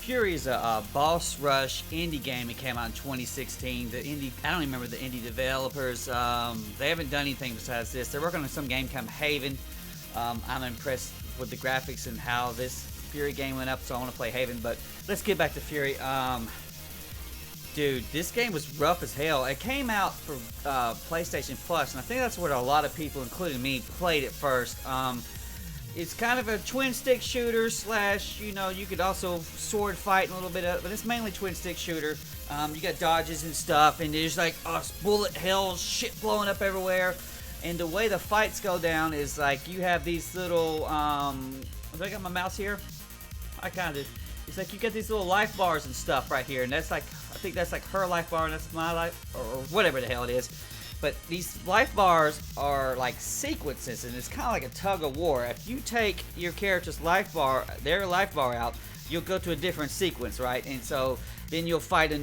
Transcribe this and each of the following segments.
Furi is a boss rush indie game. It came out in 2016. I don't even remember the indie developers. They haven't done anything besides this. They're working on some game called Haven. I'm impressed with the graphics and how this Furi game went up, so I want to play Haven. But let's get back to Furi. Dude, this game was rough as hell. It came out for PlayStation Plus, and I think that's what a lot of people, including me, played it first. It's kind of a twin stick shooter slash, you could also sword fight a little bit of, but it's mainly twin stick shooter. You got dodges and stuff, and there's like bullet hell, shit blowing up everywhere. And the way the fights go down is like you have these little, do I got my mouse here? It's like you get these little life bars and stuff right here, and that's like, I think that's like her life bar, and that's my life, or whatever the hell it is. But these life bars are like sequences, and it's kind of like a tug of war. If you take your character's their life bar out, you'll go to a different sequence, right? And so then you'll fight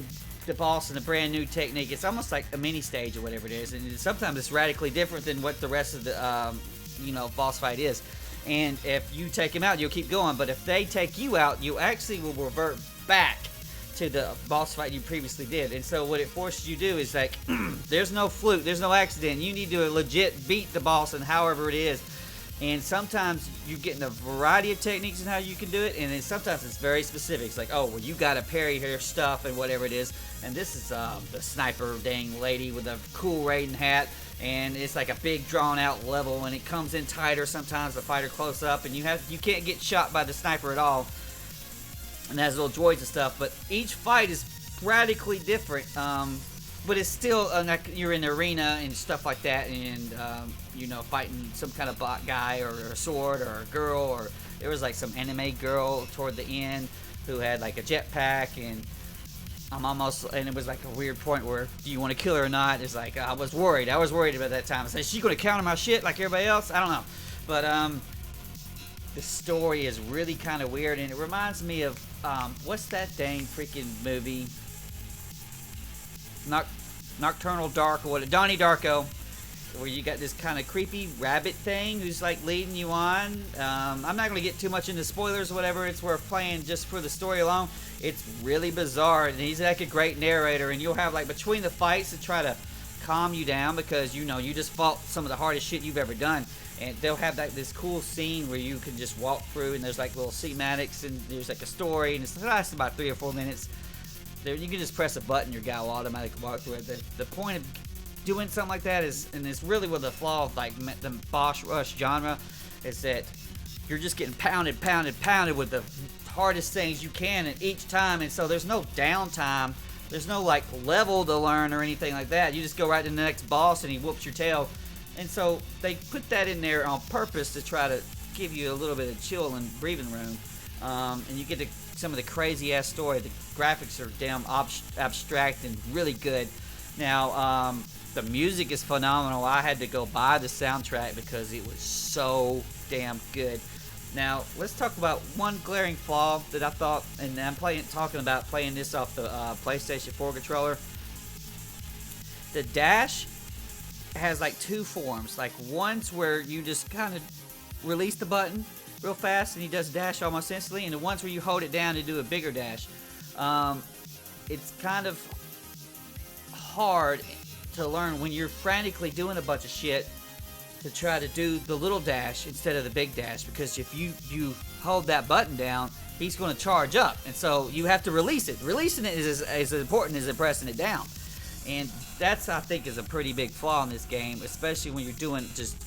the boss in a brand new technique. It's almost like a mini stage or whatever it is, and sometimes it's radically different than what the rest of the boss fight is. And if you take him out, you'll keep going. But if they take you out, you actually will revert back to the boss fight you previously did. And so what it forces you to do is like, there's no fluke, there's no accident. You need to legit beat the boss, and however it is. And sometimes you're getting a variety of techniques and how you can do it, and then sometimes it's very specific. It's like, oh, well, you gotta parry her stuff and whatever it is. And this is the sniper dang lady with a cool Raiden hat, and it's like a big drawn out level, and it comes in tighter sometimes, the fighter close up, and you can't get shot by the sniper at all. And has little droids and stuff, but each fight is radically different. But it's still like you're in the arena and stuff like that, and fighting some kind of bot guy or a sword or a girl, or there was like some anime girl toward the end who had like a jetpack, and and it was like a weird point where, do you want to kill her or not? It's like I was worried about that time. I said, is she gonna counter my shit like everybody else? I don't know, but the story is really kind of weird, and it reminds me of what's that dang freaking movie? Nocturnal Dark, or what? Donnie Darko, where you got this kind of creepy rabbit thing who's like leading you on. I'm not going to get too much into spoilers or whatever. It's worth playing just for the story alone. It's really bizarre, and he's like a great narrator, and you'll have like between the fights to try to calm you down because you just fought some of the hardest shit you've ever done. And they'll have like this cool scene where you can just walk through, and there's like little cinematics, and there's like a story, and it lasts about 3 or 4 minutes. There, you can just press a button, your guy will automatically walk through it. The point of doing something like that is, and it's really with the flaw of like the boss rush genre, is that you're just getting pounded with the hardest things you can, and each time, and so there's no downtime. There's no like level to learn or anything like that. You just go right to the next boss, and he whoops your tail. And so they put that in there on purpose to try to give you a little bit of chill and breathing room. And you get to some of the crazy ass story. The graphics are damn abstract and really good. Now, the music is phenomenal. I had to go buy the soundtrack because it was so damn good. Now, let's talk about one glaring flaw that I thought, and I'm talking about playing this off the PlayStation 4 controller. The dash has like 2 forms. Like one's where you just kind of release the button real fast and he does dash almost instantly, and the ones where you hold it down to do a bigger dash. It's kind of hard to learn when you're frantically doing a bunch of shit to try to do the little dash instead of the big dash, because if you hold that button down, he's going to charge up, and so you have to release it. Releasing it is as important as pressing it down. And that's, I think, is a pretty big flaw in this game, especially when you're doing just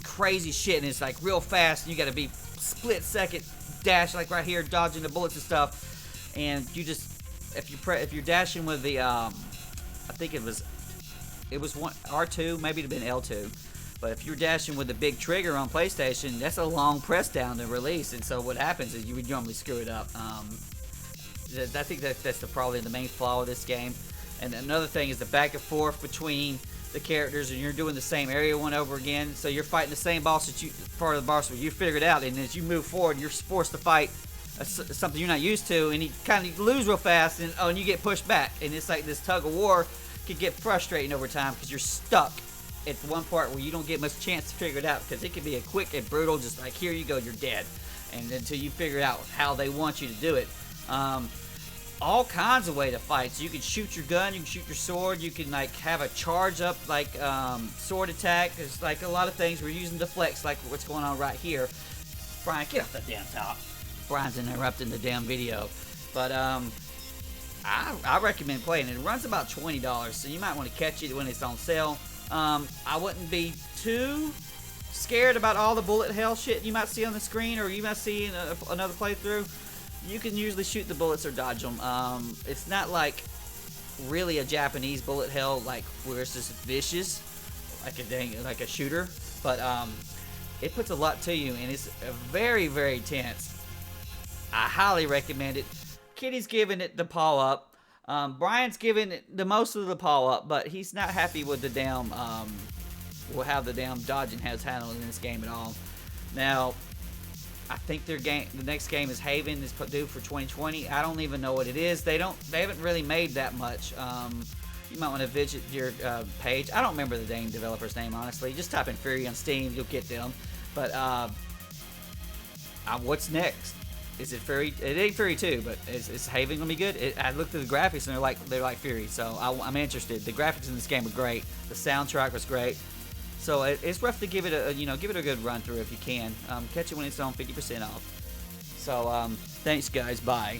crazy shit and it's like real fast, and you got to be split second dash like right here, dodging the bullets and stuff. And you just, if you're dashing with the I think it was one R2, maybe it'd have been L2, but if you're dashing with the big trigger on PlayStation, that's a long press down to release, and so what happens is you would normally screw it up. I think that's probably the main flaw of this game. And another thing is the back and forth between the characters, and you're doing the same area one over again. So you're fighting the same boss part of the boss where you figured out, and as you move forward, you're forced to fight something you're not used to, and you kind of lose real fast, and you get pushed back, and it's like this tug of war could get frustrating over time because you're stuck at one part where you don't get much chance to figure it out, because it can be a quick and brutal, just like here you go, you're dead, and until you figure out how they want you to do it. All kinds of way to fight. So you can shoot your gun, you can shoot your sword, you can like have a charge up like sword attack. There's like a lot of things we're using to flex, like what's going on right here. Brian, get off the damn top. Brian's interrupting the damn video. But I recommend playing it. It runs about $20, so you might want to catch it when it's on sale. I wouldn't be too scared about all the bullet hell shit you might see on the screen, or you might see in another playthrough. You can usually shoot the bullets or dodge them. It's not like really a Japanese bullet hell, like where it's just vicious, like a shooter. But it puts a lot to you, and it's very, very tense. I highly recommend it. Kitty's giving it the paw up. Brian's giving it the most of the paw up, but he's not happy with the damn how the damn dodging has handled in this game at all. Now, I think the next game is Haven, is due for 2020. I don't even know what it is. They haven't really made that much. You might want to visit your page. I don't remember the game developer's name, honestly. Just type in Furi on Steam, you'll get them. But what's next? Is it Furi? It ain't Furi 2, but is Haven gonna be good? I looked at the graphics and they're like Furi, so I'm interested. The graphics in this game are great. The soundtrack was great. So it's rough to give it a good run through if you can. Catch it when it's on 50% off. So thanks guys, bye.